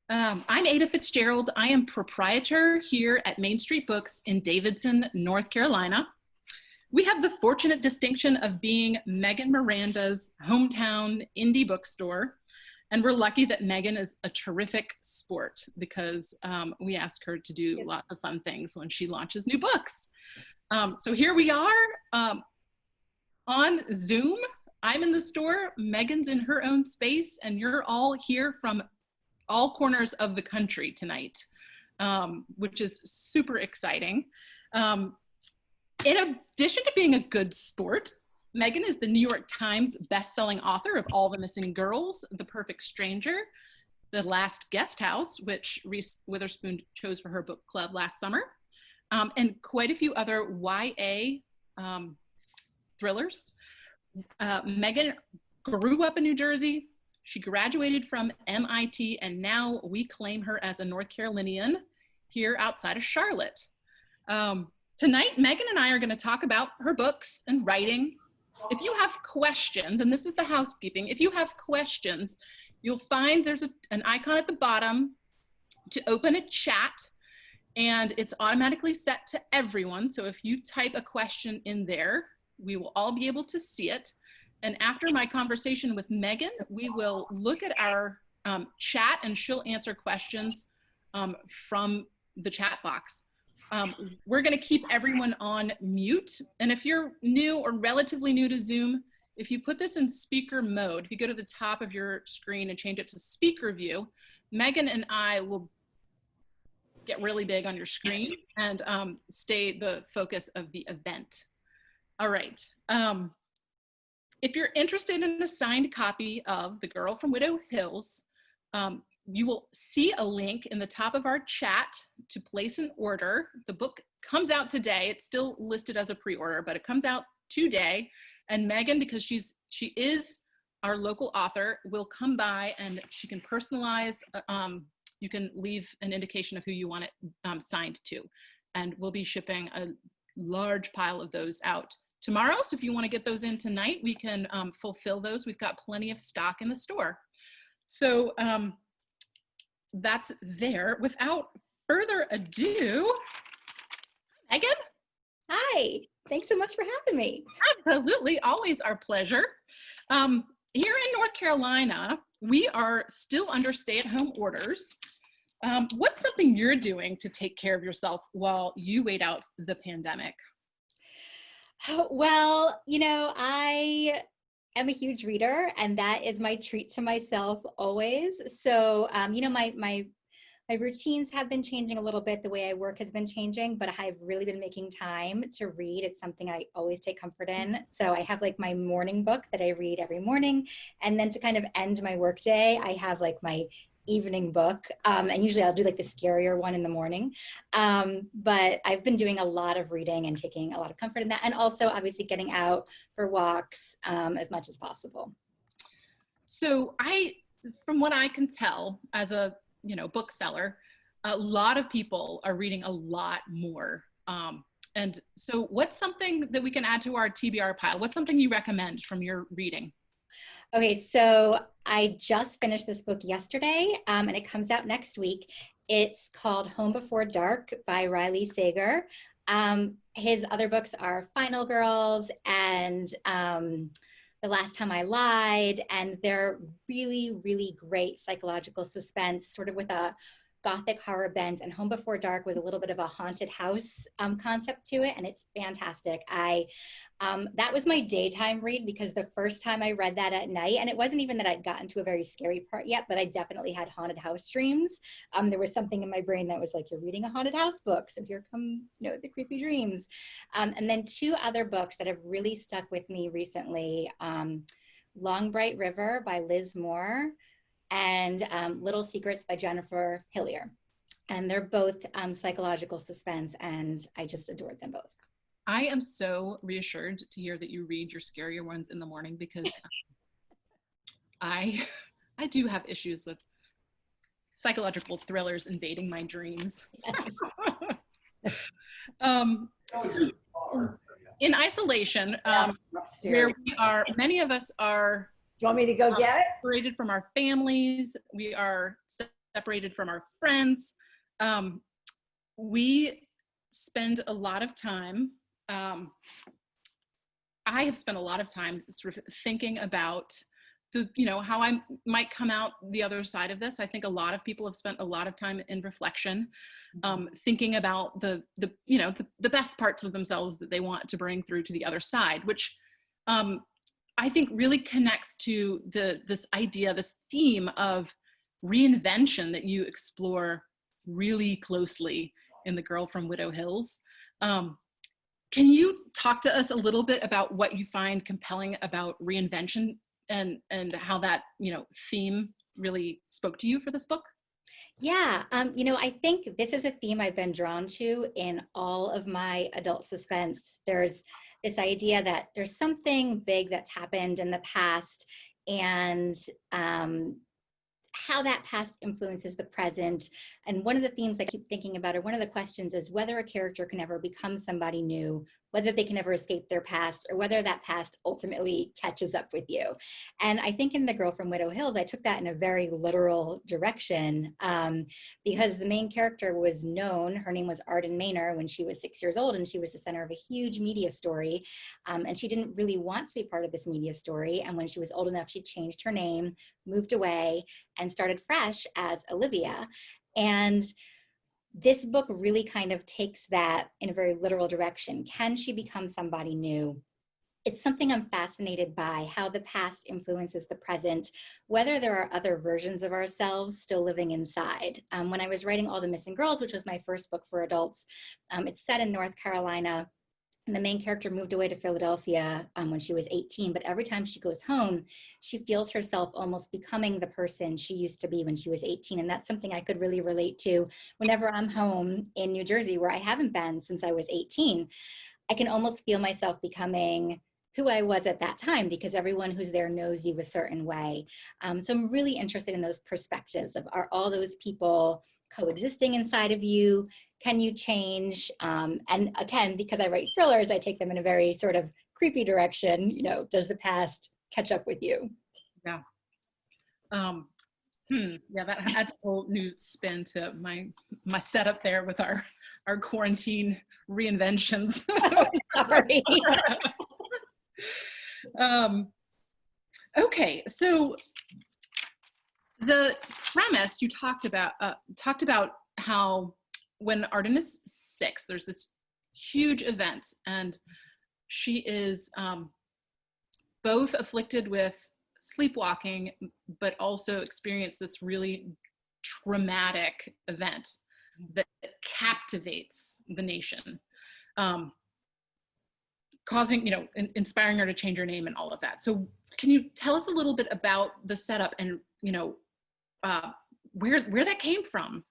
I'm Adah Fitzgerald. I am proprietor here at Main Street Books in Davidson, North Carolina. We have the fortunate distinction of being Megan Miranda's hometown indie bookstore. And we're lucky that Megan is a terrific sport because we ask her to do lots of fun things when she launches new books. So here we are on Zoom. I'm in the store, Megan's in her own space, and you're all here from all corners of the country tonight, which is super exciting. In addition to being a good sport, Megan is the New York Times bestselling author of All the Missing Girls, The Perfect Stranger, The Last Guest House, which Reese Witherspoon chose for her book club last summer, and quite a few other YA thrillers. Megan grew up in New Jersey. She graduated from MIT, and now we claim her as a North Carolinian here outside of Charlotte. Tonight, Megan and I are going to talk about her books and writing. If you have questions, and this is the housekeeping, if you have questions, you'll find there's an icon at the bottom to open a chat, and it's automatically set to everyone. So if you type a question in there, we will all be able to see it. And after my conversation with Megan, we will look at our chat and she'll answer questions from the chat box. We're gonna keep everyone on mute. And if you're new or relatively new to Zoom, if you put this in speaker mode, if you go to the top of your screen and change it to speaker view, Megan and I will get really big on your screen and stay the focus of the event. All right. If you're interested in a signed copy of The Girl from Widow Hills, you will see a link in the top of our chat to place an order. The book comes out today. It's still listed as a pre-order, but it comes out today. And Megan, because she is our local author, will come by and she can personalize. You can leave an indication of who you want it signed to. And we'll be shipping a large pile of those out tomorrow. So if you want to get those in tonight, we can fulfill those. We've got plenty of stock in the store. So that's there. Without further ado, Megan. Hi, thanks so much for having me. Absolutely, always our pleasure. Here in North Carolina, we are still under stay-at-home orders. What's something you're doing to take care of yourself while you wait out the pandemic? Well, you know, I am a huge reader, and that is my treat to myself always. So, you know, my routines have been changing a little bit. The way I work has been changing, but I've really been making time to read. It's something I always take comfort in. So I have like my morning book that I read every morning. And then to kind of end my work day, I have like my evening book, and usually I'll do like the scarier one in the morning, but I've been doing a lot of reading and taking a lot of comfort in that, and also obviously getting out for walks as much as possible. So from what I can tell as a bookseller, a lot of people are reading a lot more, and so what's something that we can add to our TBR pile? What's something you recommend from your reading? Okay, so I just finished this book yesterday, and it comes out next week. It's called Home Before Dark by Riley Sager. His other books are Final Girls and The Last Time I Lied, and they're really, really great psychological suspense, sort of with a Gothic horror bent, and Home Before Dark was a little bit of a haunted house concept to it, and it's fantastic. That was my daytime read because the first time I read that at night, and it wasn't even that I'd gotten to a very scary part yet, but I definitely had haunted house dreams. There was something in my brain that was like, you're reading a haunted house book, so here come the creepy dreams. And then two other books that have really stuck with me recently, Long Bright River by Liz Moore, and Little Secrets by Jennifer Hillier. And they're both psychological suspense, and I just adored them both. I am so reassured to hear that you read your scarier ones in the morning because I do have issues with psychological thrillers invading my dreams. So in isolation, where we are, many of us are. Do you want me to go get it? Separated from our families. We are separated from our friends. We spend a lot of time, I have spent a lot of time sort of thinking about how I might come out the other side of this. I think a lot of people have spent a lot of time in reflection, thinking about the best parts of themselves that they want to bring through to the other side, which I think really connects to this idea, this theme of reinvention that you explore really closely in The Girl from Widow Hills. Can you talk to us a little bit about what you find compelling about reinvention and how that theme really spoke to you for this book? Yeah, I think this is a theme I've been drawn to in all of my adult suspense. There's this idea that there's something big that's happened in the past, and how that past influences the present. And one of the themes I keep thinking about, or one of the questions, is whether a character can ever become somebody new, whether they can ever escape their past, or whether that past ultimately catches up with you. And I think in The Girl from Widow Hills, I took that in a very literal direction, because the main character was known, her name was Arden Maynor, when she was 6 years old, and she was the center of a huge media story. And she didn't really want to be part of this media story. And when she was old enough, she changed her name, moved away, and started fresh as Olivia. And this book really kind of takes that in a very literal direction. Can she become somebody new? It's something I'm fascinated by, how the past influences the present, whether there are other versions of ourselves still living inside. When I was writing All the Missing Girls, which was my first book for adults, it's set in North Carolina. And the main character moved away to Philadelphia when she was 18, but every time she goes home, she feels herself almost becoming the person she used to be when she was 18. And that's something I could really relate to whenever I'm home in New Jersey, where I haven't been since I was 18. I can almost feel myself becoming who I was at that time, because everyone who's there knows you a certain way. So I'm really interested in those perspectives of, are all those people coexisting inside of you? Can you change? And again, because I write thrillers, I take them in a very sort of creepy direction. Does the past catch up with you? Yeah. Yeah, that adds a whole new spin to my setup there with our quarantine reinventions. Sorry. Okay, so the premise you talked about how when Arden is 6, there's this huge event, and she is both afflicted with sleepwalking, but also experienced this really traumatic event that captivates the nation, causing, inspiring her to change her name and all of that. So can you tell us a little bit about the setup and, where that came from?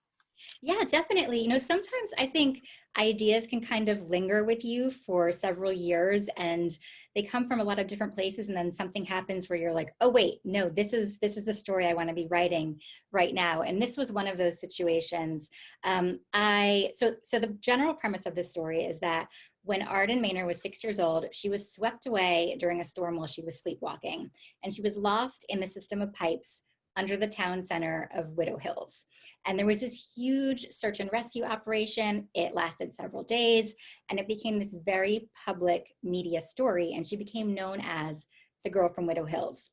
Yeah, definitely. Sometimes I think ideas can kind of linger with you for several years, and they come from a lot of different places, and then something happens where you're like, oh wait, no, this is the story I want to be writing right now. And this was one of those situations. So the general premise of this story is that when Arden Maynor was 6 years old, she was swept away during a storm while she was sleepwalking, and she was lost in the system of pipes under the town center of Widow Hills. And there was this huge search and rescue operation. It lasted several days, and it became this very public media story, and she became known as the Girl from Widow Hills.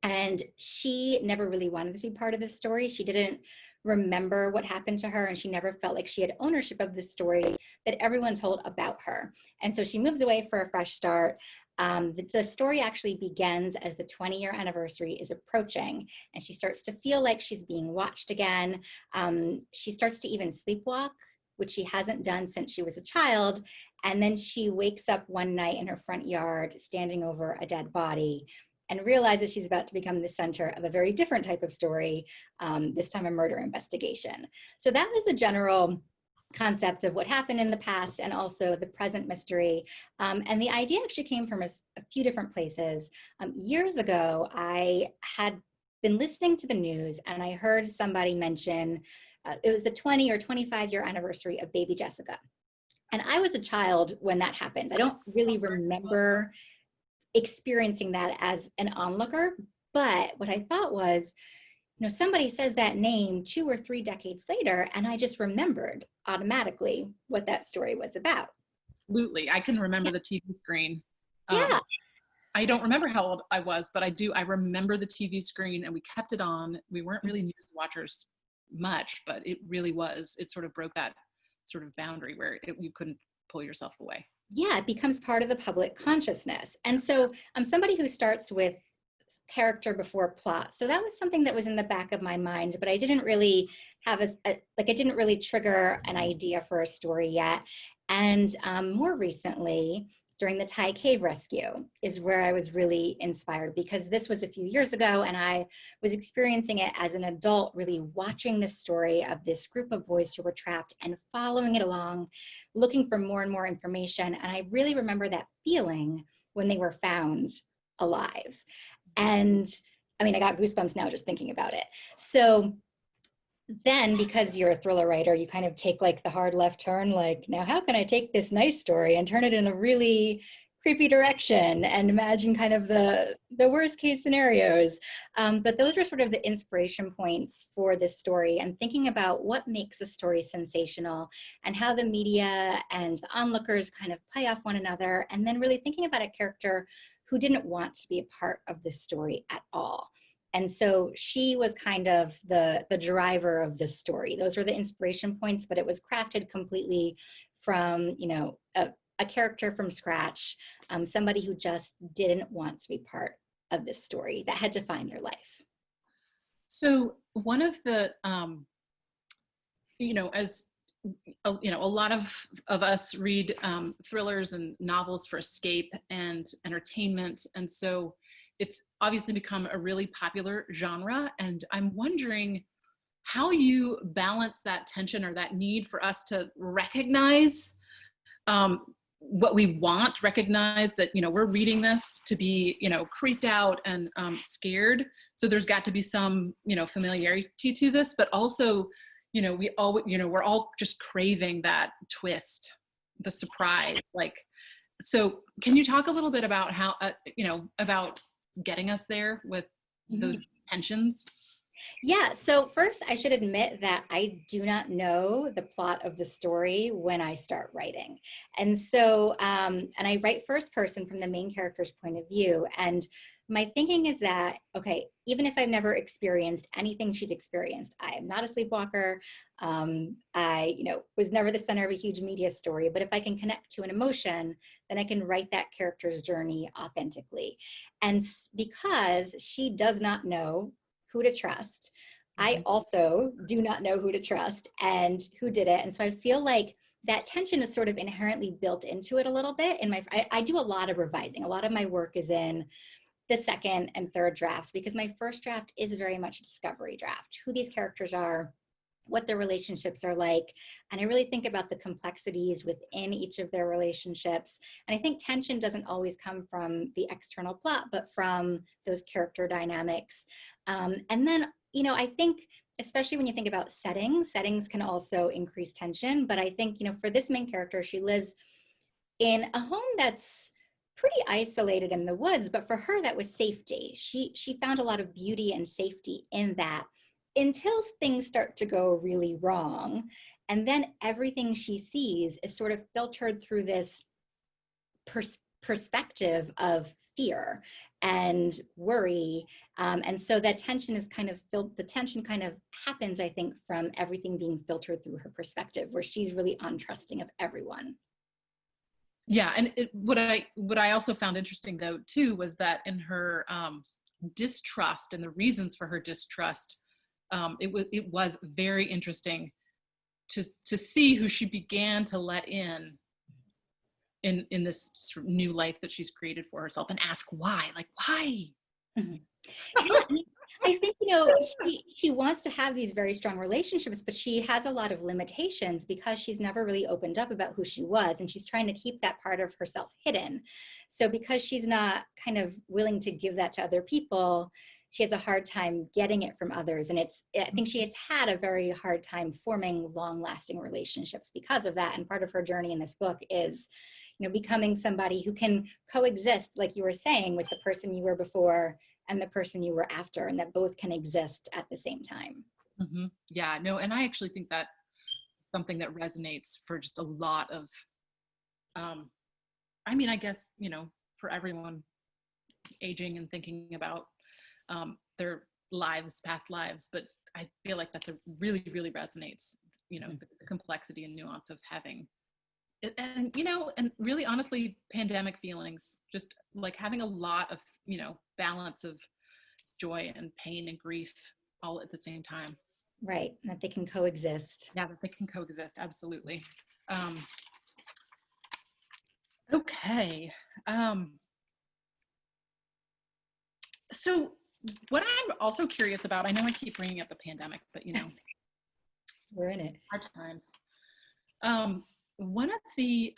And she never really wanted to be part of this story. She didn't remember what happened to her, and she never felt like she had ownership of the story that everyone told about her. And so she moves away for a fresh start. The story actually begins as the 20-year anniversary is approaching, and she starts to feel like she's being watched again. She starts to even sleepwalk, which she hasn't done since she was a child. And then she wakes up one night in her front yard, standing over a dead body, and realizes she's about to become the center of a very different type of story, this time a murder investigation. So that was the general concept of what happened in the past, and also the present mystery. And the idea actually came from a few different places. Years ago, I had been listening to the news, and I heard somebody mention it was the 20 or 25-year anniversary of baby Jessica. And I was a child when that happened. I don't really remember experiencing that as an onlooker, but what I thought was, somebody says that name 2 or 3 decades later, and I just remembered automatically what that story was about. Absolutely. I can remember the TV screen. Yeah. I don't remember how old I was, but I remember the TV screen, and we kept it on. We weren't really news watchers much, but it sort of broke that sort of boundary where you couldn't pull yourself away. Yeah, it becomes part of the public consciousness. And so I'm somebody who starts with character before plot. So that was something that was in the back of my mind, but I didn't really have I didn't really trigger an idea for a story yet. And more recently, during the Thai cave rescue is where I was really inspired, because this was a few years ago and I was experiencing it as an adult, really watching the story of this group of boys who were trapped and following it along, looking for more and more information. And I really remember that feeling when they were found alive. And I mean, I got goosebumps now just thinking about it. So then, because you're a thriller writer, you kind of take like the hard left turn, like, now how can I take this nice story and turn it in a really creepy direction and imagine kind of the worst case scenarios. But those were sort of the inspiration points for this story, and thinking about what makes a story sensational and how the media and the onlookers kind of play off one another, and then really thinking about a character who didn't want to be a part of the story at all. And so she was kind of the driver of the story. Those were the inspiration points, but it was crafted completely from, a character from scratch, somebody who just didn't want to be part of this story, that had to find their life. So one of the, as a lot of us read thrillers and novels for escape and entertainment, and so it's obviously become a really popular genre. And I'm wondering how you balance that tension or that need for us to recognize what we want, recognize that, we're reading this to be, creeped out and scared. So there's got to be some, familiarity to this, but also, we're all just craving that twist, the surprise. So can you talk a little bit about how, about getting us there with those tensions? Yeah, so first I should admit that I do not know the plot of the story when I start writing. And so, and I write first person from the main character's point of view. And my thinking is that, okay, even if I've never experienced anything she's experienced, I am not a sleepwalker. I, was never the center of a huge media story, but if I can connect to an emotion, then I can write that character's journey authentically. And because she does not know who to trust, I also do not know who to trust and who did it. And so I feel like that tension is sort of inherently built into it a little bit. I do a lot of revising. A lot of my work is in the second and third drafts, because my first draft is very much a discovery draft, who these characters are, what their relationships are like. And I really think about the complexities within each of their relationships. And I think tension doesn't always come from the external plot, but from those character dynamics. And then, I think, especially when you think about settings can also increase tension. But I think, for this main character, she lives in a home that's pretty isolated in the woods, but for her, that was safety. She found a lot of beauty and safety in that, until things start to go really wrong. And then everything she sees is sort of filtered through this perspective of fear and worry. And so that tension is kind of the tension kind of happens, I think, from everything being filtered through her perspective, where she's really untrusting of everyone. Yeah, and what I also found interesting, though, too, was that in her distrust and the reasons for her distrust, it was very interesting to see who she began to let in this sort of new life that she's created for herself, and ask why, why? Mm-hmm. I think, she wants to have these very strong relationships, but she has a lot of limitations because she's never really opened up about who she was, and she's trying to keep that part of herself hidden. So because she's not kind of willing to give that to other people, she has a hard time getting it from others. And I think she has had a very hard time forming long-lasting relationships because of that. And part of her journey in this book is, becoming somebody who can coexist, like you were saying, with the person you were before and the person you were after, and that both can exist at the same time. Mm-hmm. Yeah, no, and I actually think that something that resonates for just a lot of, I mean, I guess, you know, for everyone aging and thinking about their lives, past lives, but I feel like that's a really, really resonates, you know, the complexity and nuance of having it, and, you know, and really honestly, pandemic feelings, just like having a lot of, you know, balance of joy and pain and grief all at the same time. Right, that they can coexist. Yeah, that they can coexist, absolutely. Okay. So what I'm also curious about, I know I keep bringing up the pandemic, but you know, We're in it. hard times. One of the,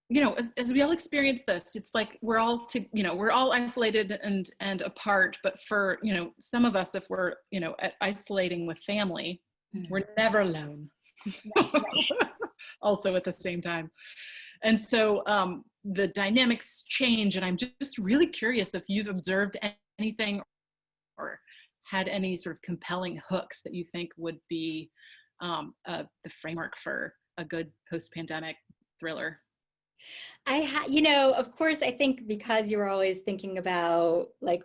you know, as we all experience this, it's like we're all you know, we're all isolated and apart, but for, you know, some of us, if we're, you know, isolating with family, we're never alone. Also at the same time. And so the dynamics change, and I'm just really curious if you've observed anything or had any sort of compelling hooks that you think would be the framework for a good post-pandemic thriller. You know, of course, I think because you're always thinking about like,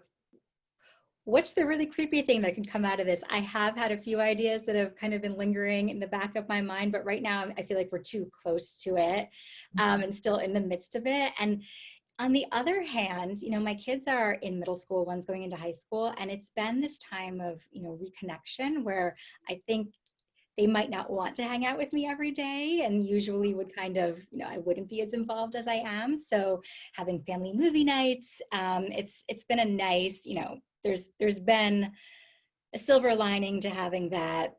what's the really creepy thing that can come out of this? I have had a few ideas that have kind of been lingering in the back of my mind, but right now I feel like we're too close to it and still in the midst of it. And on the other hand, you know, my kids are in middle school, one's going into high school, and it's been this time of, you know, reconnection where I think they might not want to hang out with me every day, and usually would kind of, you know, I wouldn't be as involved as I am. So having family movie nights, it's been a nice, you know, there's been a silver lining to having that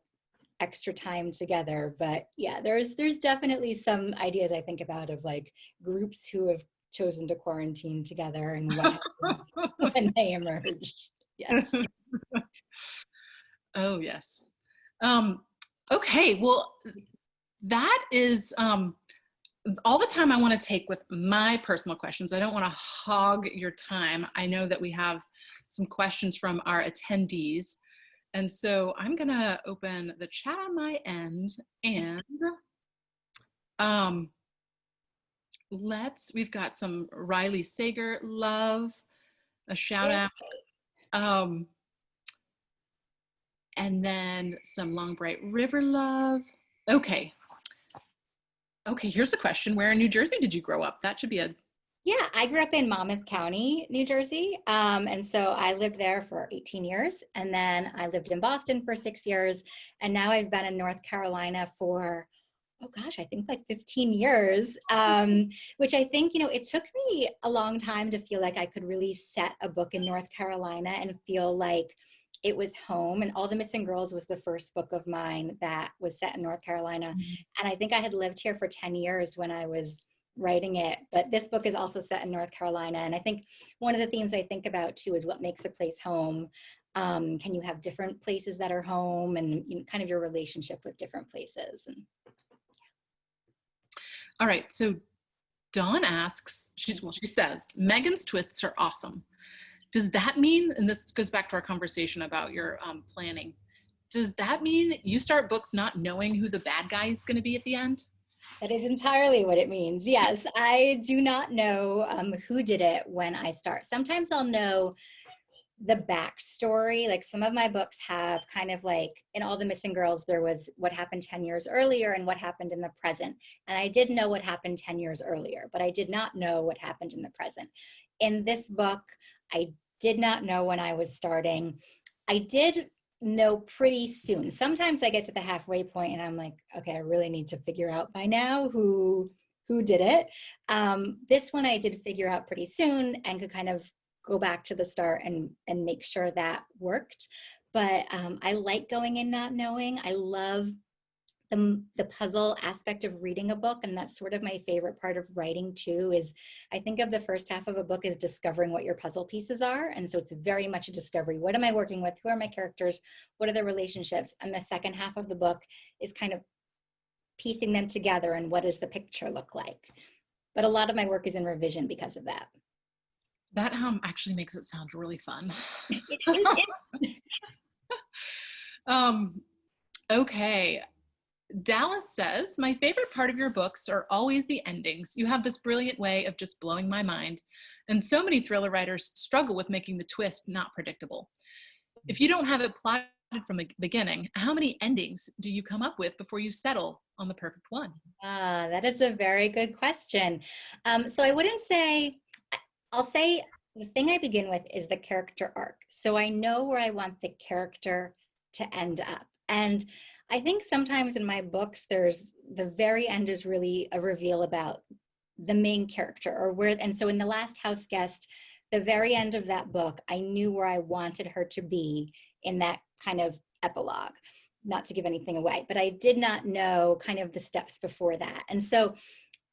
extra time together. But yeah, there's definitely some ideas I think about of like groups who have chosen to quarantine together and what happens when they emerge. Yes. Oh, yes. Okay, well, that is all the time I want to take with my personal questions. I don't want to hog your time. I know that we have some questions from our attendees. And so I'm going to open the chat on my end, and we've got some Riley Sager love, a shout out. And then some Long Bright River love. Okay, here's a question. Where in New Jersey did you grow up? That should be a... Yeah, I grew up in Monmouth County, New Jersey. And so I lived there for 18 years. And then I lived in Boston for 6 years. And now I've been in North Carolina for, oh gosh, I think like 15 years, which I think, you know, it took me a long time to feel like I could really set a book in North Carolina and feel like it was home. And All the Missing Girls was the first book of mine that was set in North Carolina. And I think I had lived here for 10 years when I was writing it, but this book is also set in North Carolina. And I think one of the themes I think about too is what makes a place home. Can you have different places that are home, and, you know, kind of your relationship with different places. And All right, so Dawn asks, she says, Megan's twists are awesome. Does that mean, and this goes back to our conversation about your planning, does that mean you start books not knowing who the bad guy is going to be at the end? That is entirely what it means. Yes, I do not know who did it when I start. Sometimes I'll know the backstory. Like some of my books have kind of like, in All the Missing Girls, there was what happened 10 years earlier and what happened in the present. And I did know what happened 10 years earlier, but I did not know what happened in the present. In this book, I did not know when I was starting. I did know pretty soon. Sometimes I get to the halfway point and I'm like, okay, I really need to figure out by now who did it. This one I did figure out pretty soon and could kind of go back to the start and make sure that worked. But I like going in not knowing. I love the puzzle aspect of reading a book, and that's sort of my favorite part of writing too. Is I think of the first half of a book as discovering what your puzzle pieces are, and so it's very much a discovery. What am I working with? Who are my characters? What are the relationships? And the second half of the book is kind of piecing them together, and what does the picture look like? But a lot of my work is in revision because of that. That actually makes it sound really fun. Okay. Dallas says, my favorite part of your books are always the endings. You have this brilliant way of just blowing my mind. And so many thriller writers struggle with making the twist not predictable. If you don't have it plotted from the beginning, how many endings do you come up with before you settle on the perfect one? That is a very good question. So I wouldn't say, I'll say the thing I begin with is the character arc. So I know where I want the character to end up. And I think sometimes in my books, there's the very end is really a reveal about the main character or where, and so in The Last House Guest, the very end of that book, I knew where I wanted her to be in that kind of epilogue, not to give anything away, but I did not know kind of the steps before that. And so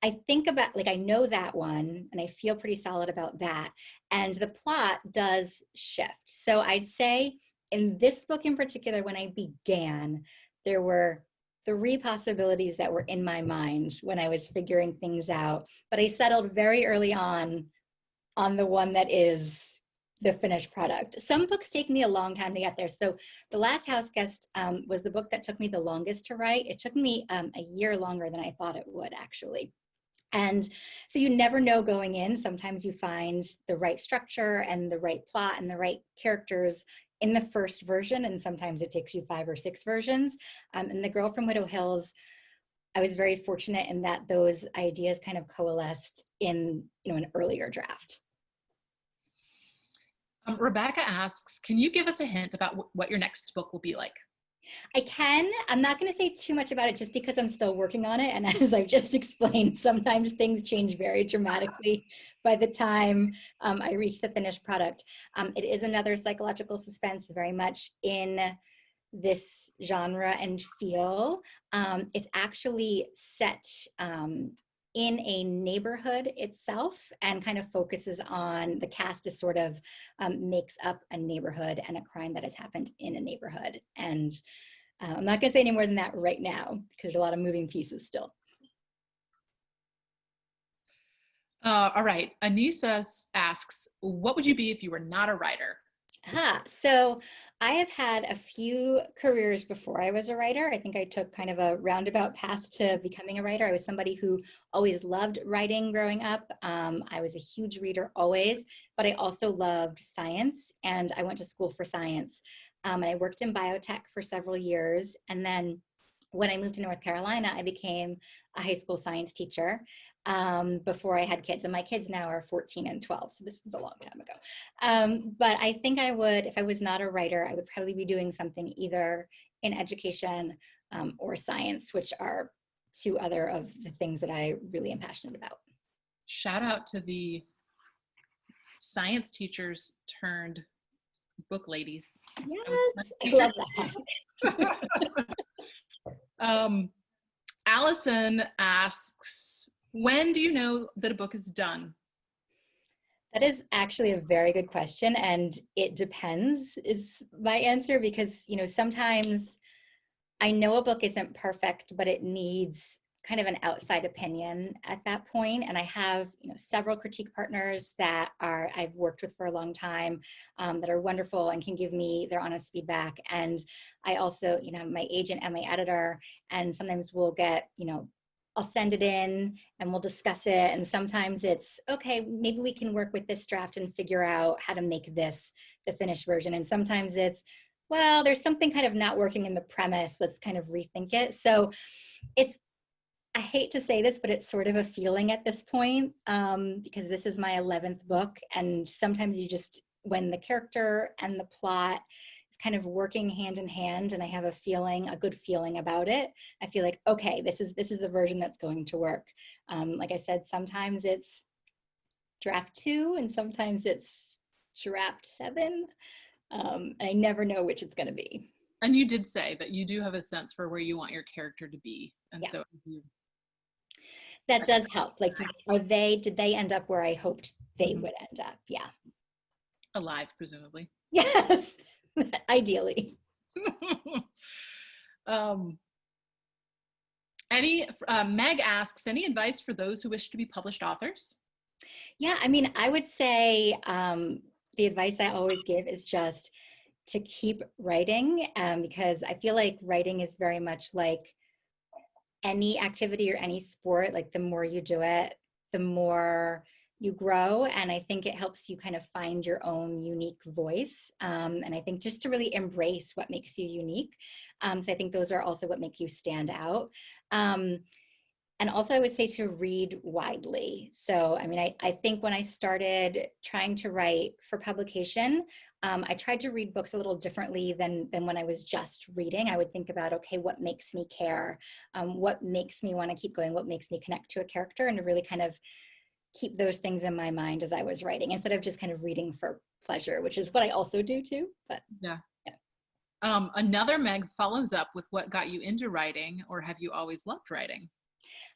I think about, like, I know that one and I feel pretty solid about that. And the plot does shift. So I'd say in this book in particular, when I began, there were 3 possibilities that were in my mind when I was figuring things out, but I settled very early on the one that is the finished product. Some books take me a long time to get there. So The Last House Guest was the book that took me the longest to write. It took me a year longer than I thought it would, actually. And so you never know going in. Sometimes you find the right structure and the right plot and the right characters in the first version, and sometimes it takes you 5 or 6 versions. And The Girl from Widow Hills, I was very fortunate in that those ideas kind of coalesced in, an earlier draft. Rebecca asks, can you give us a hint about what your next book will be like? I can. I'm not going to say too much about it just because I'm still working on it. And as I've just explained, sometimes things change very dramatically by the time I reach the finished product. It is another psychological suspense, very much in this genre and feel. It's actually set in a neighborhood itself and kind of focuses on the cast is sort of makes up a neighborhood and a crime that has happened in a neighborhood. And I'm not going to say any more than that right now because there's a lot of moving pieces still. All right. Anissa asks, what would you be if you were not a writer? So I have had a few careers before I was a writer. I think I took kind of a roundabout path to becoming a writer. I was somebody who always loved writing growing up. I was a huge reader always, but I also loved science and I went to school for science. And I worked in biotech for several years. And then when I moved to North Carolina, I became a high school science teacher. Before I had kids, and my kids now are 14 and 12, so this was a long time ago. But I think I would, if I was not a writer, I would probably be doing something either in education or science, which are 2 other of the things that I really am passionate about. Shout out to the science teachers turned book ladies. Yes, I love that. Allison asks, when do you know that a book is done? That is actually a very good question, and it depends is my answer because, sometimes I know a book isn't perfect, but it needs kind of an outside opinion at that point. And I have, several critique partners that I've worked with for a long time that are wonderful and can give me their honest feedback. And I also, my agent and my editor, and sometimes we'll get, I'll send it in and we'll discuss it. And sometimes it's, okay, maybe we can work with this draft and figure out how to make this the finished version. And sometimes it's, well, there's something kind of not working in the premise. Let's kind of rethink it. So I hate to say this, but it's sort of a feeling at this point because this is my 11th book. And sometimes when the character and the plot kind of working hand in hand and I have a good feeling about it, I feel like, okay, this is the version that's going to work. Like I said, sometimes it's draft 2 and sometimes it's draft 7. I never know which it's going to be. And you did say that you do have a sense for where you want your character to be. And yeah. So that does help. Like, did they end up where I hoped they would end up? Yeah. Alive, presumably. Yes. Ideally. Meg asks, any advice for those who wish to be published authors? Yeah, I mean, I would say the advice I always give is just to keep writing, because I feel like writing is very much like any activity or any sport. Like the more you do it, the more you grow. And I think it helps you kind of find your own unique voice. And I think just to really embrace what makes you unique. So I think those are also what make you stand out. And also I would say to read widely. So, I mean, I think when I started trying to write for publication, I tried to read books a little differently than when I was just reading. I would think about, okay, what makes me care? What makes me want to keep going? What makes me connect to a character? And to really kind of keep those things in my mind as I was writing, instead of just kind of reading for pleasure, which is what I also do too. But Yeah. yeah. Another Meg follows up with what got you into writing, or have you always loved writing?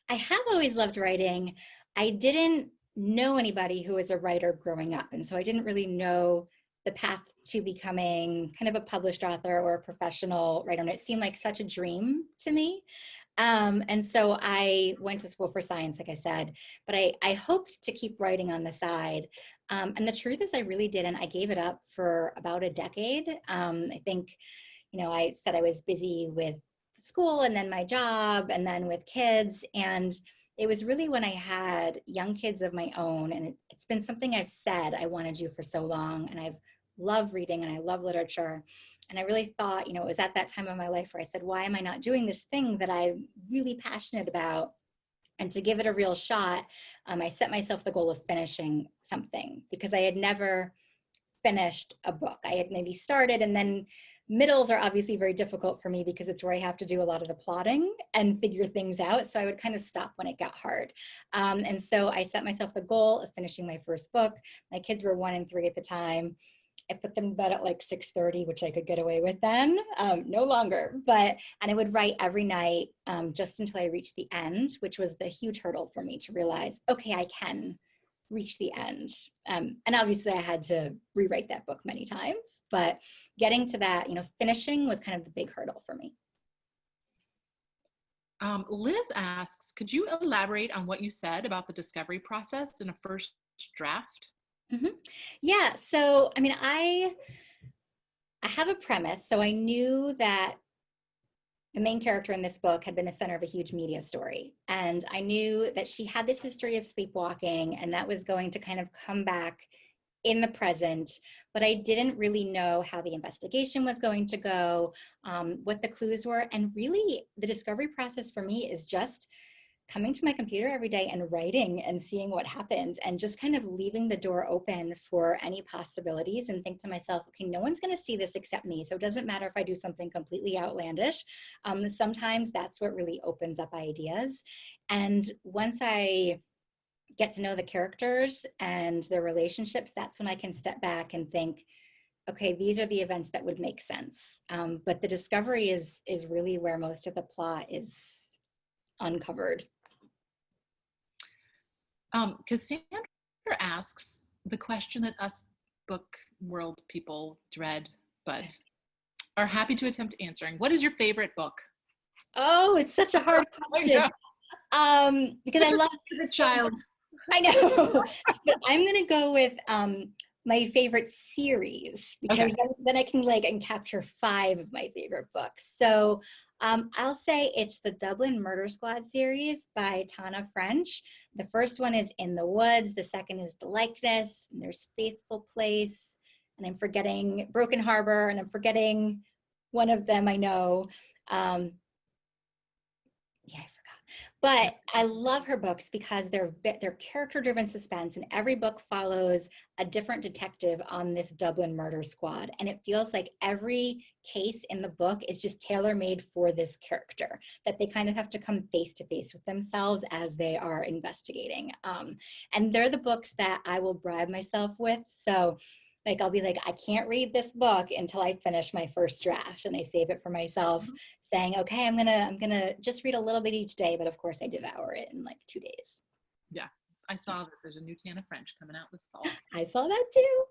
I have always loved writing. I didn't know anybody who was a writer growing up. And so I didn't really know the path to becoming kind of a published author or a professional writer. And it seemed like such a dream to me. And so I went to school for science, like I said, but I hoped to keep writing on the side. And the truth is I really didn't. I gave it up for about a decade. I think, I said I was busy with school and then my job and then with kids. And it was really when I had young kids of my own, and it's been something I've said I want to do for so long. And I've loved reading and I love literature. And I really thought, it was at that time of my life where I said, why am I not doing this thing that I'm really passionate about? And to give it a real shot, I set myself the goal of finishing something, because I had never finished a book. I had maybe started, and then middles are obviously very difficult for me because it's where I have to do a lot of the plotting and figure things out. So I would kind of stop when it got hard. And so I set myself the goal of finishing my first book. My kids were 1 and 3 at the time. I put them to bed at like 6:30, which I could get away with then, no longer. And I would write every night just until I reached the end, which was the huge hurdle for me to realize, okay, I can reach the end. And obviously I had to rewrite that book many times, but getting to that, finishing was kind of the big hurdle for me. Liz asks, could you elaborate on what you said about the discovery process in a first draft? Mm-hmm. Yeah, so I mean, I have a premise. So I knew that the main character in this book had been the center of a huge media story. And I knew that she had this history of sleepwalking, and that was going to kind of come back in the present, but I didn't really know how the investigation was going to go, what the clues were. And really the discovery process for me is just coming to my computer every day and writing and seeing what happens, and just kind of leaving the door open for any possibilities, and think to myself, okay, no one's going to see this except me. So it doesn't matter if I do something completely outlandish. Sometimes that's what really opens up ideas. And once I get to know the characters and their relationships, that's when I can step back and think, okay, these are the events that would make sense. But the discovery is really where most of the plot is uncovered. Cassandra asks the question that us book world people dread, but are happy to attempt answering. What is your favorite book? Oh, it's such a hard question. Because I love the child. I know, but I'm gonna go with my favorite series, because Okay. then I can and capture 5 of my favorite books. So I'll say it's the Dublin Murder Squad series by Tana French. The first one is In the Woods. The second is The Likeness. And there's Faithful Place. And I'm forgetting Broken Harbor. And I'm forgetting one of them I know. Yeah, I forgot. But I love her books because they're character-driven suspense, and every book follows a different detective on this Dublin murder squad. And it feels like every case in the book is just tailor-made for this character, that they kind of have to come face to face with themselves as they are investigating. And they're the books that I will bribe myself with. So I'll be like, I can't read this book until I finish my first draft, and I save it for myself, saying, okay, I'm gonna just read a little bit each day, but of course I devour it in 2 days. Yeah, I saw that there's a new Tana French coming out this fall. I saw that too.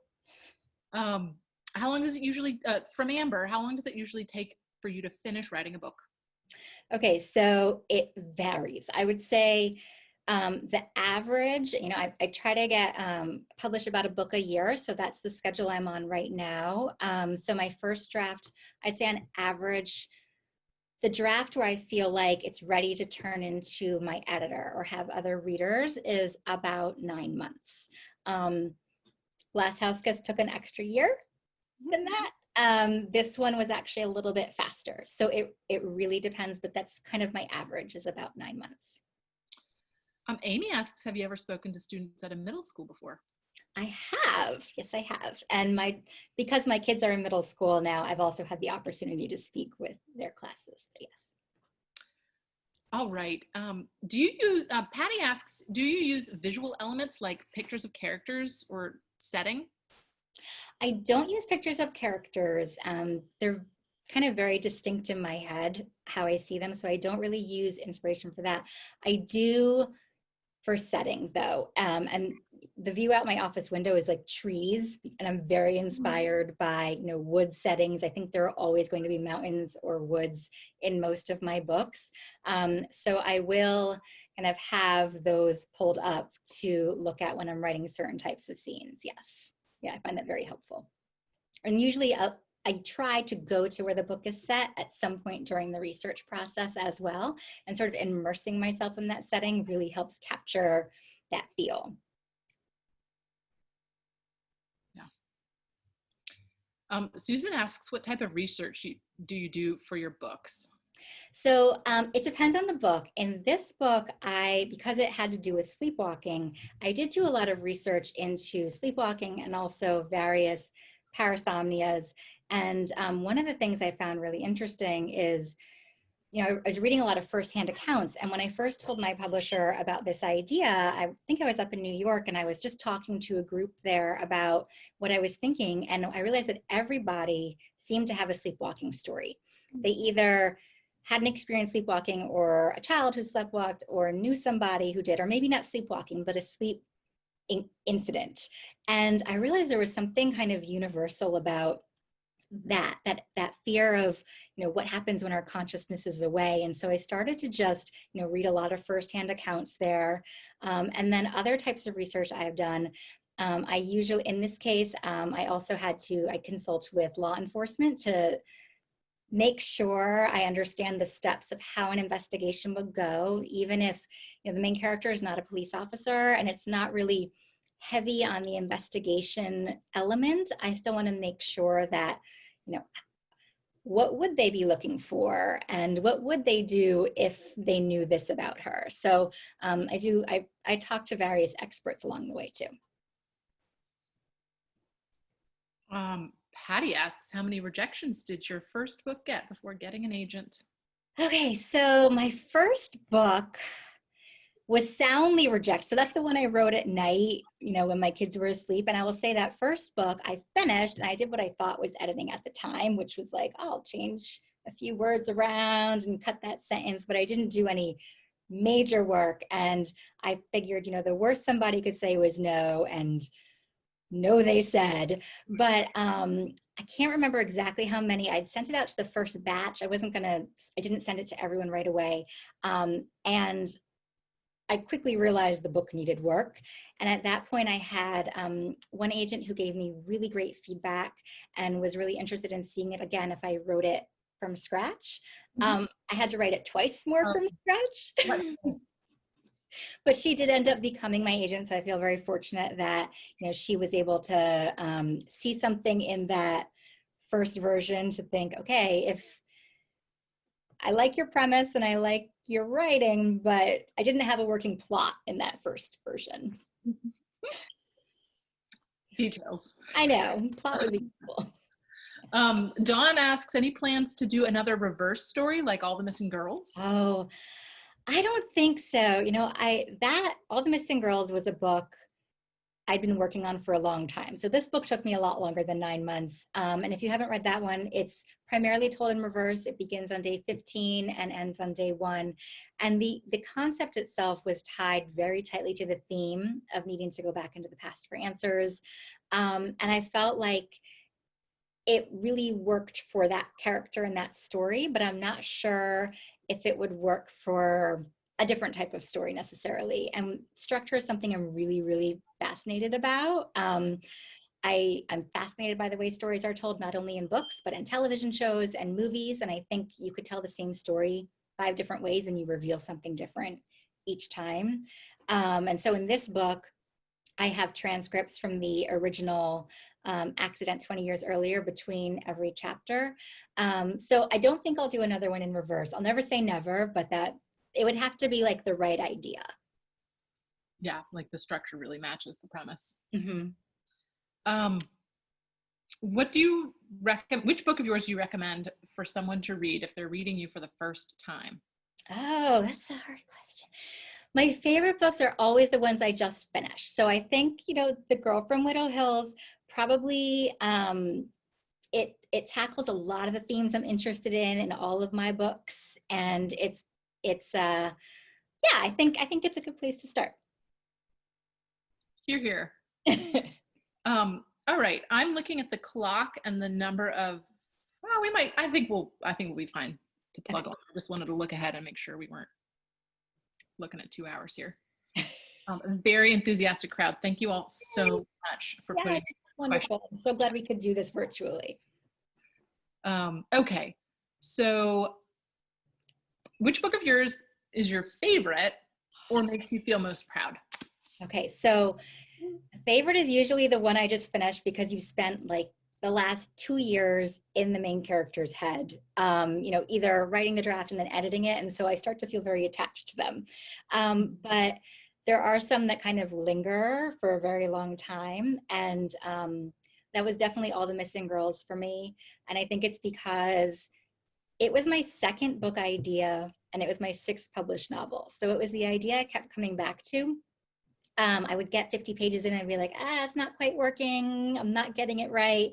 How long does it usually, from Amber, how long does it usually take for you to finish writing a book? Okay, so it varies. I would say The average, I try to get publish about a book a year. So that's the schedule I'm on right now. So my first draft, I'd say on average, the draft where I feel like it's ready to turn into my editor or have other readers is about 9 months. Last House Guest took an extra year than that. This one was actually a little bit faster. So it really depends, but that's kind of my average is about 9 months. Amy asks, have you ever spoken to students at a middle school before? I have. Yes, I have. And because my kids are in middle school now, I've also had the opportunity to speak with their classes. But yes. All right. Do you use, Patty asks, do you use visual elements like pictures of characters or setting? I don't use pictures of characters. They're kind of very distinct in my head, how I see them. So I don't really use inspiration for that. I do for setting though. And the view out my office window is like trees, and I'm very inspired by, wood settings. I think there are always going to be mountains or woods in most of my books. So I will kind of have those pulled up to look at when I'm writing certain types of scenes. Yes. Yeah, I find that very helpful. And usually I try to go to where the book is set at some point during the research process as well, and sort of immersing myself in that setting really helps capture that feel. Yeah. Susan asks, what type of research do you do for your books? So it depends on the book. In this book, because it had to do with sleepwalking, I did do a lot of research into sleepwalking and also various parasomnias. And one of the things I found really interesting is, I was reading a lot of firsthand accounts. And when I first told my publisher about this idea, I think I was up in New York and I was just talking to a group there about what I was thinking. And I realized that everybody seemed to have a sleepwalking story. They either had an experience sleepwalking or a child who sleepwalked or knew somebody who did, or maybe not sleepwalking, but a sleep incident. And I realized there was something kind of universal about that fear of, what happens when our consciousness is away. And so I started to just, read a lot of firsthand accounts there. And then other types of research I have done. I usually, in this case, I consult with law enforcement to make sure I understand the steps of how an investigation would go, even if the main character is not a police officer and it's not really heavy on the investigation element. I still want to make sure that, what would they be looking for and what would they do if they knew this about her? So I talk to various experts along the way too. Patty asks, how many rejections did your first book get before getting an agent? Okay, so my first book was soundly rejected. So that's the one I wrote at night, when my kids were asleep. And I will say that first book I finished and I did what I thought was editing at the time, which was like, I'll change a few words around and cut that sentence, but I didn't do any major work. And I figured, the worst somebody could say was no, and no, they said. But I can't remember exactly how many. I'd sent it out to the first batch. I didn't send it to everyone right away. And I quickly realized the book needed work. And at that point I had one agent who gave me really great feedback and was really interested in seeing it again if I wrote it from scratch. I had to write it twice more from scratch. But she did end up becoming my agent. So I feel very fortunate that, she was able to see something in that first version to think, okay, if I like your premise and I like your writing, but I didn't have a working plot in that first version. Details. I know, plot would be cool. Dawn asks, any plans to do another reverse story like All the Missing Girls? Oh, I don't think so. All the Missing Girls was a book I'd been working on for a long time. So this book took me a lot longer than 9 months. And if you haven't read that one, it's primarily told in reverse. It begins on day 15 and ends on day 1. And the concept itself was tied very tightly to the theme of needing to go back into the past for answers. And I felt like it really worked for that character and that story, but I'm not sure if it would work for a different type of story necessarily. And structure is something I'm really, really fascinated about. I'm fascinated by the way stories are told, not only in books, but in television shows and movies. And I think you could tell the same story 5 different ways and you reveal something different each time. And so in this book, I have transcripts from the original accident 20 years earlier between every chapter. So I don't think I'll do another one in reverse. I'll never say never, but that it would have to be like the right idea. Yeah, like the structure really matches the premise. Mm-hmm. What do you recommend? Which book of yours do you recommend for someone to read if they're reading you for the first time? Oh, that's a hard question. My favorite books are always the ones I just finished. So I think, The Girl from Widow Hills probably, it tackles a lot of the themes I'm interested in all of my books. And yeah, I think it's a good place to start. Hear, hear. All right, I'm looking at the clock and the number of, well, I think we'll be fine to plug on. I just wanted to look ahead and make sure we weren't looking at 2 hours here. A very enthusiastic crowd. Thank you all so much for putting. It's wonderful. I'm so glad we could do this virtually. Okay, so which book of yours is your favorite or makes you feel most proud? Okay, so favorite is usually the one I just finished because you spent like the last 2 years in the main character's head, either writing the draft and then editing it. And so I start to feel very attached to them. But there are some that kind of linger for a very long time. And that was definitely All the Missing Girls for me. And I think it's because it was my second book idea and it was my 6th published novel. So it was the idea I kept coming back to. I would get 50 pages in and I'd be like, it's not quite working. I'm not getting it right.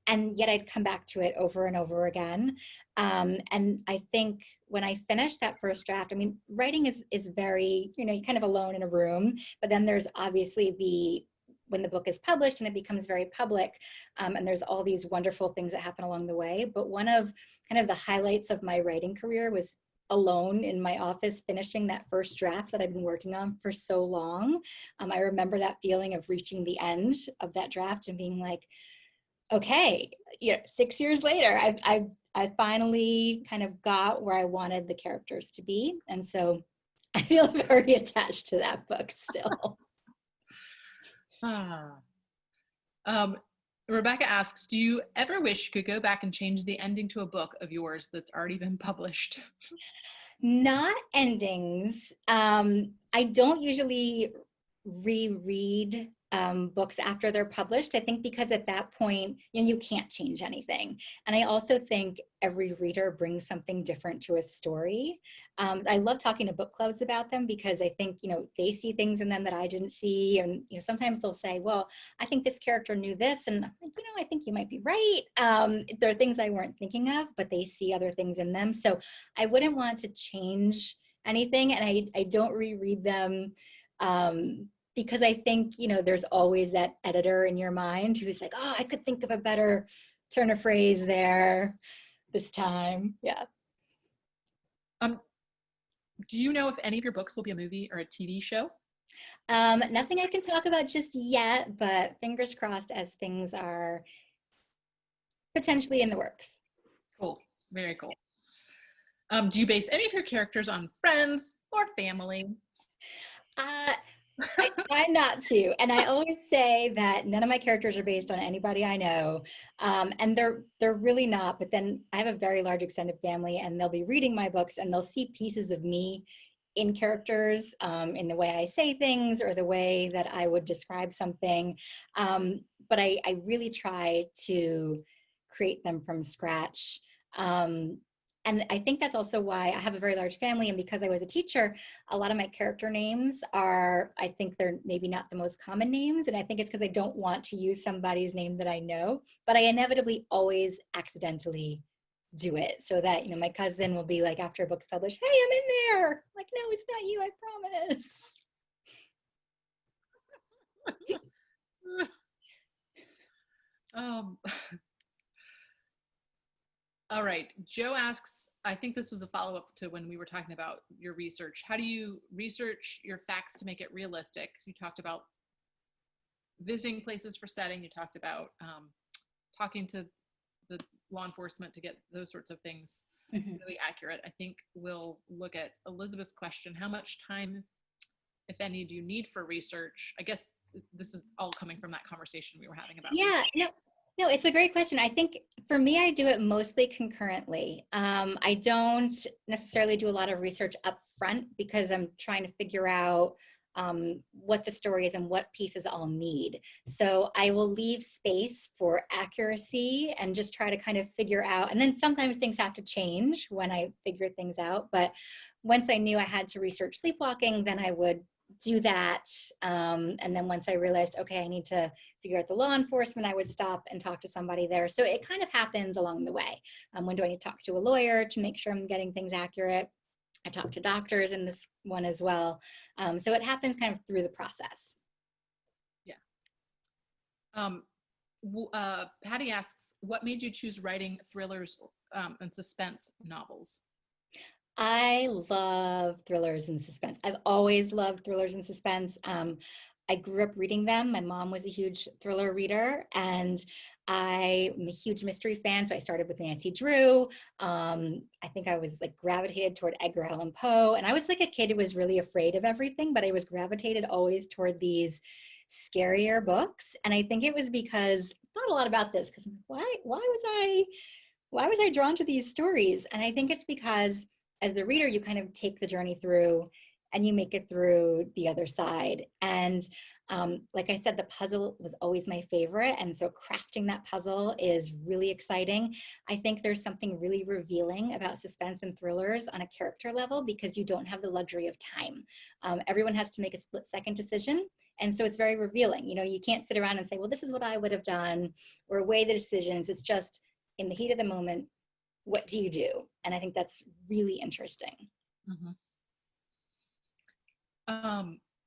And yet I'd come back to it over and over again. And I think when I finished that first draft, I mean, writing is very, you're kind of alone in a room, but then there's obviously when the book is published and it becomes very public, and there's all these wonderful things that happen along the way. But one of kind of the highlights of my writing career was alone in my office finishing that first draft that I've been working on for so long. I remember that feeling of reaching the end of that draft and being like, okay, 6 years later, I finally kind of got where I wanted the characters to be. And so I feel very attached to that book still. Rebecca asks, do you ever wish you could go back and change the ending to a book of yours that's already been published? Not endings. I don't usually reread books after they're published. I think because at that point, you can't change anything. And I also think every reader brings something different to a story. I love talking to book clubs about them because I think, they see things in them that I didn't see. And, sometimes they'll say, well, I think this character knew this. And I'm like, I think you might be right. There are things I weren't thinking of, but they see other things in them. So I wouldn't want to change anything. And I don't reread them. Because I think, there's always that editor in your mind who's like, I could think of a better turn of phrase there this time. Yeah. Do you know if any of your books will be a movie or a TV show? Nothing I can talk about just yet, but fingers crossed as things are potentially in the works. Cool. Very cool. Do you base any of your characters on friends or family? I try not to. And I always say that none of my characters are based on anybody I know. And they're really not. But then I have a very large extended family and they'll be reading my books and they'll see pieces of me in characters, in the way I say things or the way that I would describe something. But I really try to create them from scratch. And I think that's also why I have a very large family. And because I was a teacher, a lot of my character names I think they're maybe not the most common names. And I think it's because I don't want to use somebody's name that I know, but I inevitably always accidentally do it so that, my cousin will be like, after a book's published, hey, I'm in there. I'm like, no, it's not you, I promise. All right. Joe asks, I think this was the follow-up to when we were talking about your research. How do you research your facts to make it realistic? You talked about visiting places for setting. You talked about talking to the law enforcement to get those sorts of things really accurate. I think we'll look at Elizabeth's question. How much time, if any, do you need for research? I guess this is all coming from that conversation we were having about research. No, it's a great question. I think for me, I do it mostly concurrently. I don't necessarily do a lot of research up front because I'm trying to figure out what the story is and what pieces I'll need. So I will leave space for accuracy and just try to kind of figure out, and then sometimes things have to change when I figure things out. But once I knew I had to research sleepwalking, then I would do that. And then once I realized, okay, I need to figure out the law enforcement, I would stop and talk to somebody there. So it kind of happens along the way. When do I need to talk to a lawyer to make sure I'm getting things accurate? I talk to doctors in this one as well. So it happens kind of through the process. Yeah. Patty asks, what made you choose writing thrillers and suspense novels? I love thrillers and suspense. I've always loved thrillers and suspense. I grew up reading them. My mom was a huge thriller reader, and I'm a huge mystery fan. So I started with Nancy Drew. I think I was like gravitated toward Edgar Allan Poe. And I was like a kid who was really afraid of everything, but I was gravitated always toward these scarier books. And I think it was because I thought a lot about this because why was I drawn to these stories? And I think it's because as the reader, you kind of take the journey through and you make it through the other side. And like I said, the puzzle was always my favorite. And so crafting that puzzle is really exciting. I think there's something really revealing about suspense and thrillers on a character level because you don't have the luxury of time. Everyone has to make a split-second decision. And so it's very revealing. You know, you can't sit around and say, well, this is what I would have done, or weigh the decisions. It's just in the heat of the moment, what do you do? And I think that's really interesting.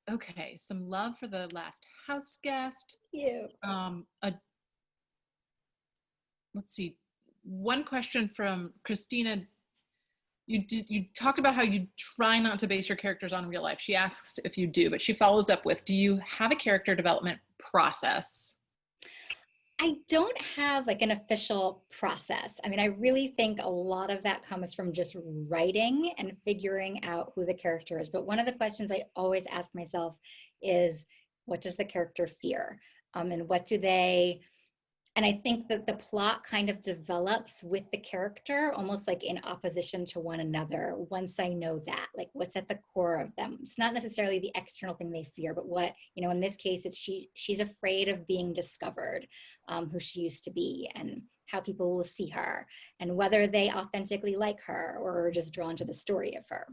Okay, some love for the last house guest. Thank you. Let's see. One question from Christina. You talked about how you try not to base your characters on real life. She asks if you do, but she follows up with, do you have a character development process? I don't have like an official process. I mean, I really think a lot of that comes from just writing and figuring out who the character is. But one of the questions I always ask myself is, what does the character fear? And what do they, and I think that the plot kind of develops with the character, almost like in opposition to one another. Once I know that, like what's at the core of them. It's not necessarily the external thing they fear, but what, you know, in this case, it's she's afraid of being discovered, who she used to be, and how people will see her, and whether they authentically like her or are just drawn to the story of her.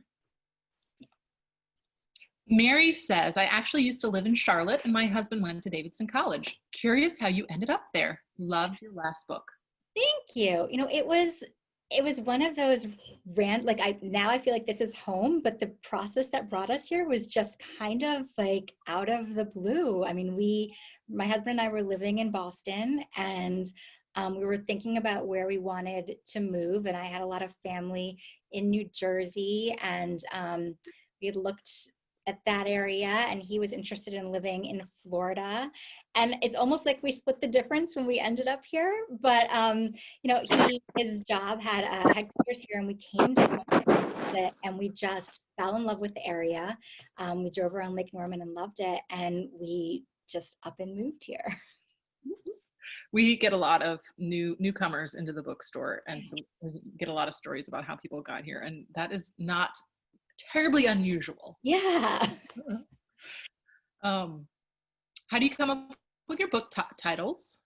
Mary says, I actually used to live in Charlotte and my husband went to Davidson College. Curious how you ended up there. Loved your last book. Thank you. You know, it was one of those now I feel like this is home, but the process that brought us here was just kind of like out of the blue. I mean, my husband and I were living in Boston, and we were thinking about where we wanted to move, and I had a lot of family in New Jersey, and we had looked at that area, and he was interested in living in Florida. And it's almost like we split the difference when we ended up here. But, you know, his job had a headquarters here, and we came to it, and we just fell in love with the area. We drove around Lake Norman and loved it, and we just up and moved here. We get a lot of newcomers into the bookstore, and so we get a lot of stories about how people got here, and that is not terribly unusual. Yeah. How do you come up with your book titles?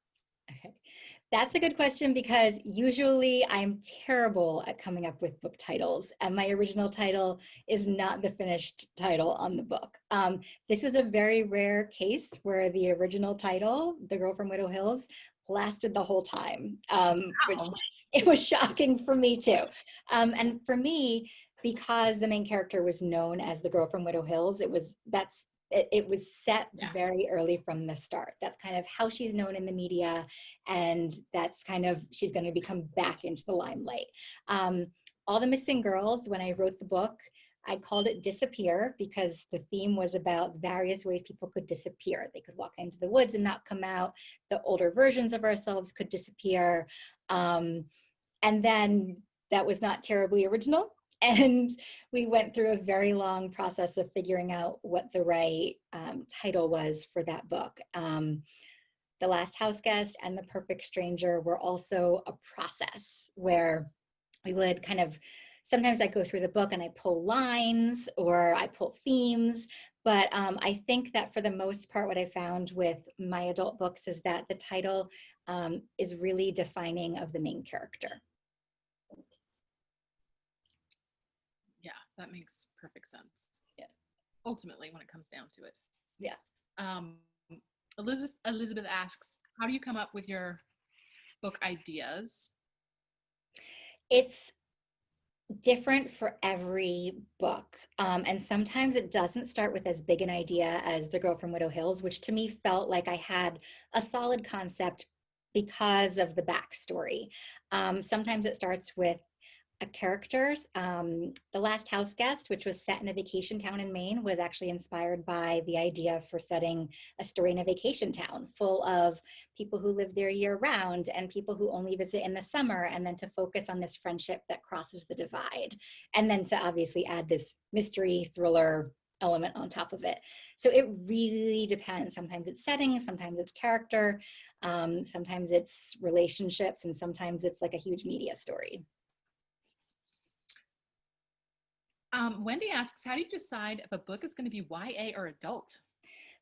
Okay. That's a good question, because usually I'm terrible at coming up with book titles, and my original title is not the finished title on the book. This was a very rare case where the original title, The Girl from Widow Hills, lasted the whole time, which it was shocking for me too. And for me, because the main character was known as the Girl from Widow Hills, that's it was set very early from the start. That's kind of how she's known in the media, and that's kind of, she's going to become back into the limelight. All the Missing Girls, when I wrote the book, I called it Disappear because the theme was about various ways people could disappear. They could walk into the woods and not come out. The older versions of ourselves could disappear. And then that was not terribly original. And we went through a very long process of figuring out what the right title was for that book. The Last House Guest and The Perfect Stranger were also a process where we would kind of, sometimes I go through the book and I pull lines or I pull themes, but I think that for the most part, what I found with my adult books is that the title is really defining of the main character. Yeah, that makes perfect sense. Yeah. Ultimately, when it comes down to it. Yeah. Elizabeth asks, how do you come up with your book ideas? It's different for every book. And sometimes it doesn't start with as big an idea as The Girl from Widow Hills, which to me felt like I had a solid concept because of the backstory. Sometimes it starts with characters. The Last House Guest, which was set in a vacation town in Maine, was actually inspired by the idea for setting a story in a vacation town full of people who live there year round and people who only visit in the summer, and then to focus on this friendship that crosses the divide. And then to obviously add this mystery thriller element on top of it. So it really depends. Sometimes it's setting, sometimes it's character, sometimes it's relationships, and sometimes it's like a huge media story. Wendy asks, how do you decide if a book is going to be YA or adult?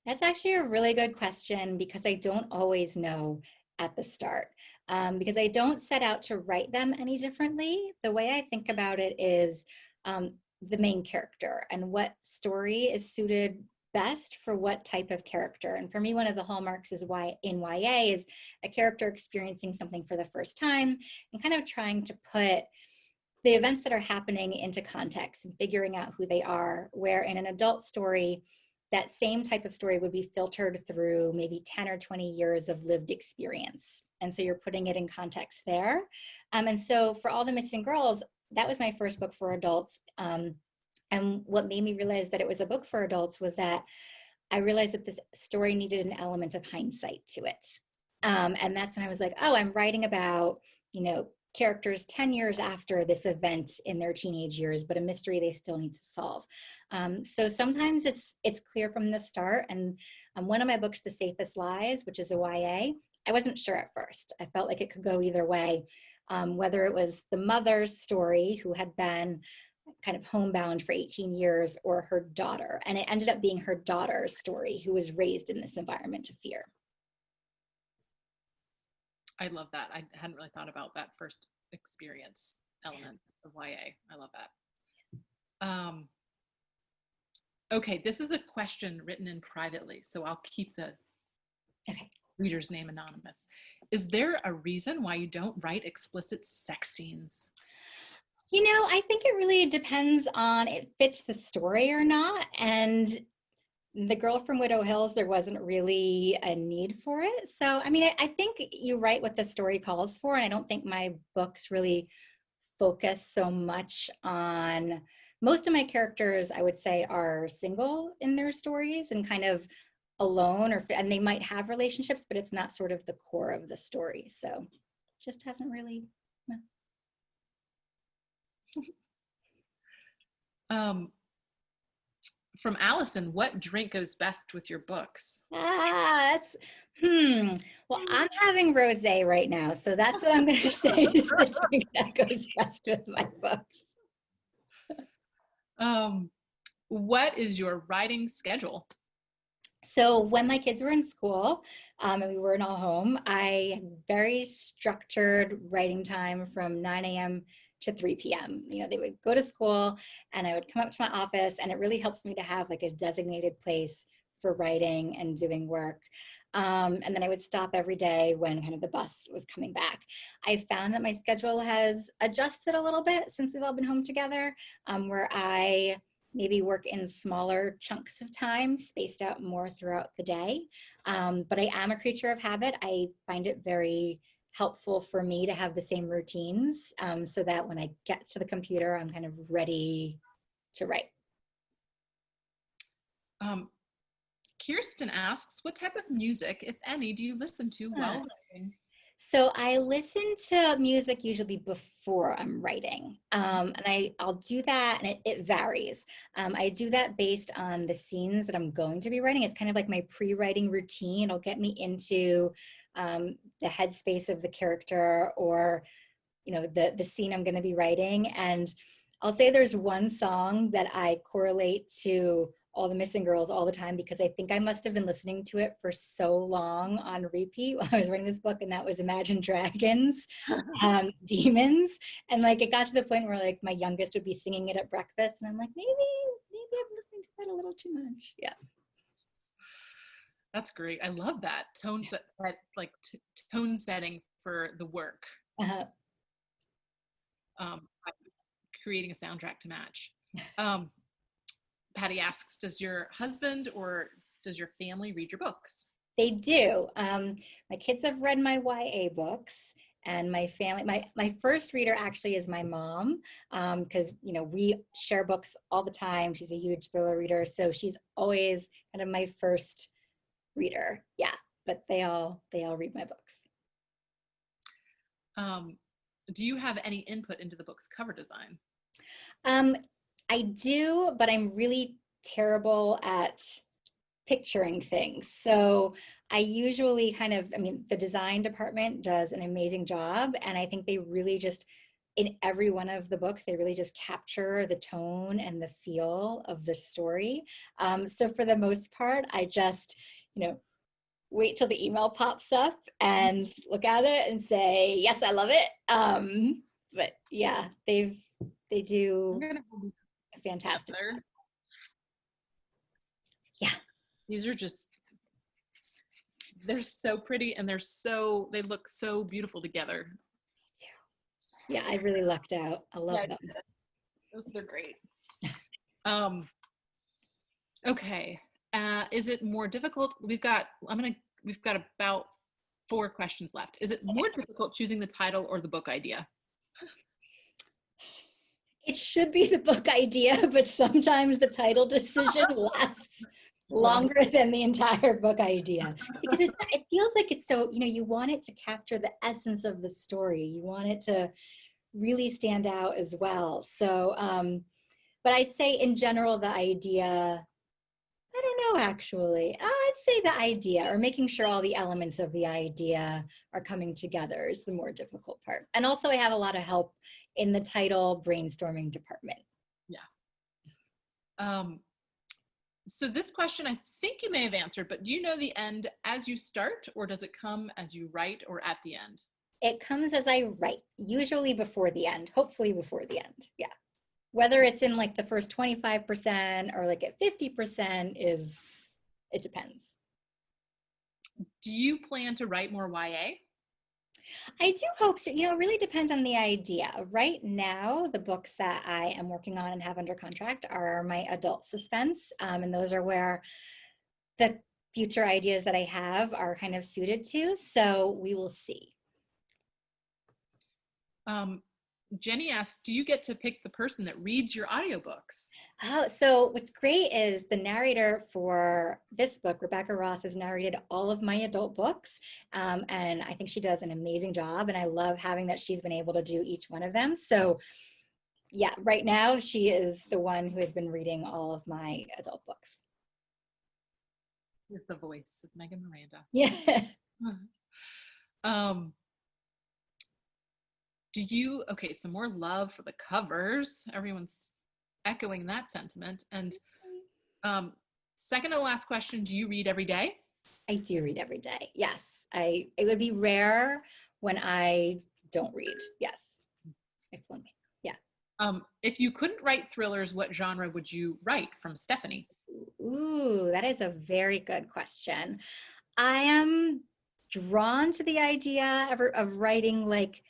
That's actually a really good question because I don't always know at the start, because I don't set out to write them any differently. The way I think about it is the main character and what story is suited best for what type of character. And for me, one of the hallmarks is in YA is a character experiencing something for the first time and kind of trying to put the events that are happening into context and figuring out who they are, where in an adult story, that same type of story would be filtered through maybe 10 or 20 years of lived experience. And so you're putting it in context there. And so for All the Missing Girls, that was my first book for adults. And what made me realize that it was a book for adults was that I realized that this story needed an element of hindsight to it. And that's when I was like, oh, I'm writing about, characters 10 years after this event in their teenage years, but a mystery they still need to solve. So sometimes it's clear from the start. And one of my books, The Safest Lies, which is a YA, I wasn't sure at first. I felt like it could go either way, whether it was the mother's story who had been kind of homebound for 18 years or her daughter. And it ended up being her daughter's story who was raised in this environment of fear. I love that. I hadn't really thought about that first experience element of YA. I love that. Okay, this is a question written in privately, so I'll keep the reader's name anonymous. Is there a reason why you don't write explicit sex scenes? I think it really depends on it fits the story or not. And The Girl from Widow Hills, there wasn't really a need for it. So, I think you write what the story calls for, and I don't think my books really focus so much on, most of my characters, I would say, are single in their stories and kind of alone, and they might have relationships, but it's not sort of the core of the story. So just hasn't really. From Allison, what drink goes best with your books? Well, I'm having rosé right now, so that's what I'm going to say is the drink that goes best with my books. What is your writing schedule? So when my kids were in school and we weren't all home, I had very structured writing time from 9 a.m. to 3 p.m. They would go to school and I would come up to my office, and it really helps me to have like a designated place for writing and doing work. And then I would stop every day when kind of the bus was coming back. I found that my schedule has adjusted a little bit since we've all been home together, where I maybe work in smaller chunks of time, spaced out more throughout the day. But I am a creature of habit. I find it very helpful for me to have the same routines, so that when I get to the computer, I'm kind of ready to write. Kirsten asks, what type of music, if any, do you listen to while writing? So I listen to music usually before I'm writing, and I'll do that, and it varies. I do that based on the scenes that I'm going to be writing. It's kind of like my pre-writing routine. It'll get me into the headspace of the character, or the scene I'm going to be writing. And I'll say there's one song that I correlate to All the Missing Girls all the time, because I think I must have been listening to it for so long on repeat while I was writing this book, and that was Imagine Dragons, Demons. And like, it got to the point where like my youngest would be singing it at breakfast, and I'm like, maybe I'm listening to that a little too much. Yeah. That's great. I love that tone set, like tone setting for the work. Creating a soundtrack to match. Patty asks, does your husband or does your family read your books? They do. My kids have read my YA books, and my family, my first reader actually is my mom, because we share books all the time. She's a huge thriller reader, so she's always kind of my first reader. Yeah, but they all read my books. Do you have any input into the book's cover design? I do, but I'm really terrible at picturing things. So I usually the design department does an amazing job. And I think they really just, in every one of the books, they really just capture the tone and the feel of the story. So for the most part, I just, wait till the email pops up and look at it and say, yes, I love it. But yeah, they do a fantastic job. Yeah. These are just, they're so pretty, and they look so beautiful together. Yeah, I really lucked out. I love them. They're great. Okay. Is it more difficult? We've got about 4 questions left. Is it more difficult choosing the title or the book idea? It should be the book idea, but sometimes the title decision lasts longer than the entire book idea, because it feels like it's so, you want it to capture the essence of the story. You want it to really stand out as well. So, but I'd say in general, the idea, I don't know, actually. I'd say the idea, or making sure all the elements of the idea are coming together, is the more difficult part. And also I have a lot of help in the title brainstorming department. Yeah. So this question, I think you may have answered, but do you know the end as you start, or does it come as you write, or at the end? It comes as I write, usually before the end, hopefully before the end. Yeah. Whether it's in like the first 25% or like at 50% it depends. Do you plan to write more YA? I do hope so. It really depends on the idea. Right now, the books that I am working on and have under contract are my adult suspense. And those are where the future ideas that I have are kind of suited to. So we will see. Jenny asks, do you get to pick the person that reads your audiobooks? Oh, so what's great is the narrator for this book, Rebecca Ross, has narrated all of my adult books. And I think she does an amazing job. And I love having that she's been able to do each one of them. So yeah, right now she is the one who has been reading all of my adult books. With the voice of Megan Miranda. Yeah. Okay, some more love for the covers. Everyone's echoing that sentiment. And second to last question, do you read every day? I do read every day. Yes. It would be rare when I don't read. Yes. It's one way. Yeah. If you couldn't write thrillers, what genre would you write? From Stephanie. Ooh, that is a very good question. I am drawn to the idea of writing like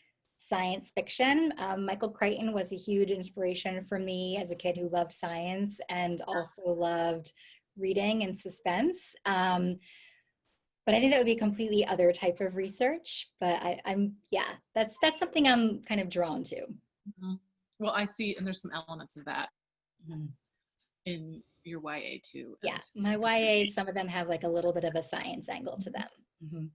science fiction. Michael Crichton was a huge inspiration for me as a kid who loved science and also loved reading and suspense. But I think that would be a completely other type of research. But that's something I'm kind of drawn to. Mm-hmm. Well, I see, and there's some elements of that in your YA too. Yeah, my YA, some of them have like a little bit of a science angle to them.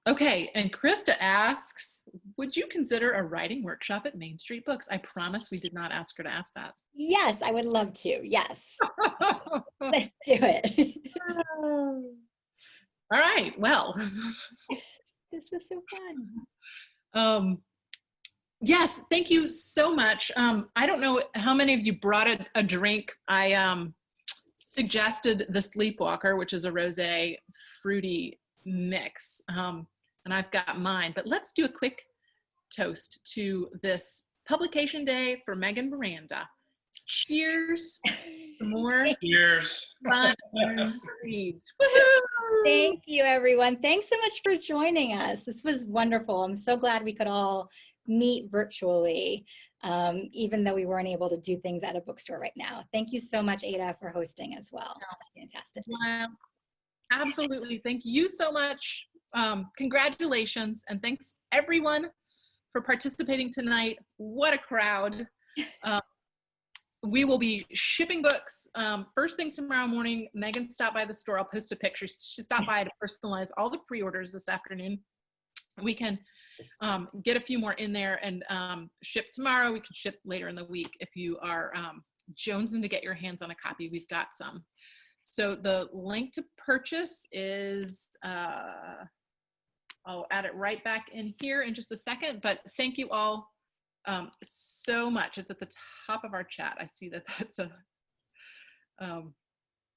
Okay, and Krista asks, would you consider a writing workshop at Main Street Books? I promise we did not ask her to ask that. Yes, I would love to. Yes. Let's do it. All right, well. This was so fun. Yes, thank you so much. I don't know how many of you brought a drink. I suggested the Sleepwalker, which is a rosé fruity mix, and I've got mine. But let's do a quick toast to this publication day for Megan Miranda. Cheers to more Cheers. fun reads. Woohoo! Thank you, everyone. Thanks so much for joining us. This was wonderful. I'm so glad we could all meet virtually, even though we weren't able to do things at a bookstore right now. Thank you so much, Adah, for hosting as well. That's fantastic. Wow. Absolutely. Thank you so much. Congratulations. And thanks everyone for participating tonight. What a crowd. We will be shipping books first thing tomorrow morning. Megan stopped by the store. I'll post a picture. She stopped by to personalize all the pre-orders this afternoon. We can get a few more in there and ship tomorrow. We can ship later in the week. If you are jonesing to get your hands on a copy, we've got some. So the link to purchase is, I'll add it right back in here in just a second, but thank you all so much. It's at the top of our chat. I see that that's a...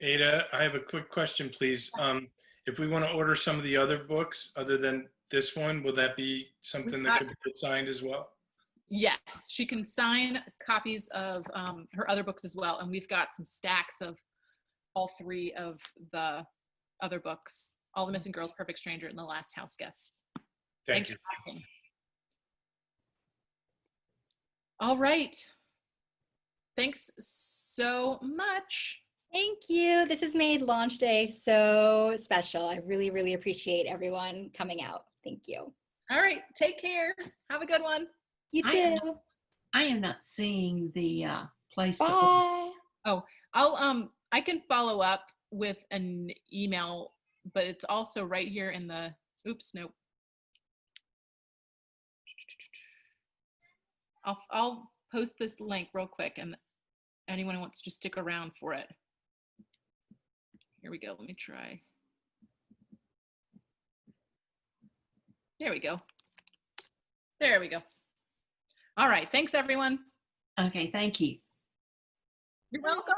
Adah, I have a quick question, please. If we want to order some of the other books other than this one, will that be something that could be signed as well? Yes, she can sign copies of her other books as well. And we've got some stacks of all three of the other books, All the Missing Girls, Perfect Stranger, and The Last House Guest. Thank you. For asking. All right. Thanks so much. Thank you. This has made launch day so special. I really, really appreciate everyone coming out. Thank you. All right. Take care. Have a good one. You too. I am not seeing the place. Bye. Oh, I can follow up with an email, but it's also right here in the, oops, nope. I'll post this link real quick and anyone who wants to stick around for it. Here we go. Let me try. There we go. There we go. All right. Thanks, everyone. Okay, thank you. You're welcome.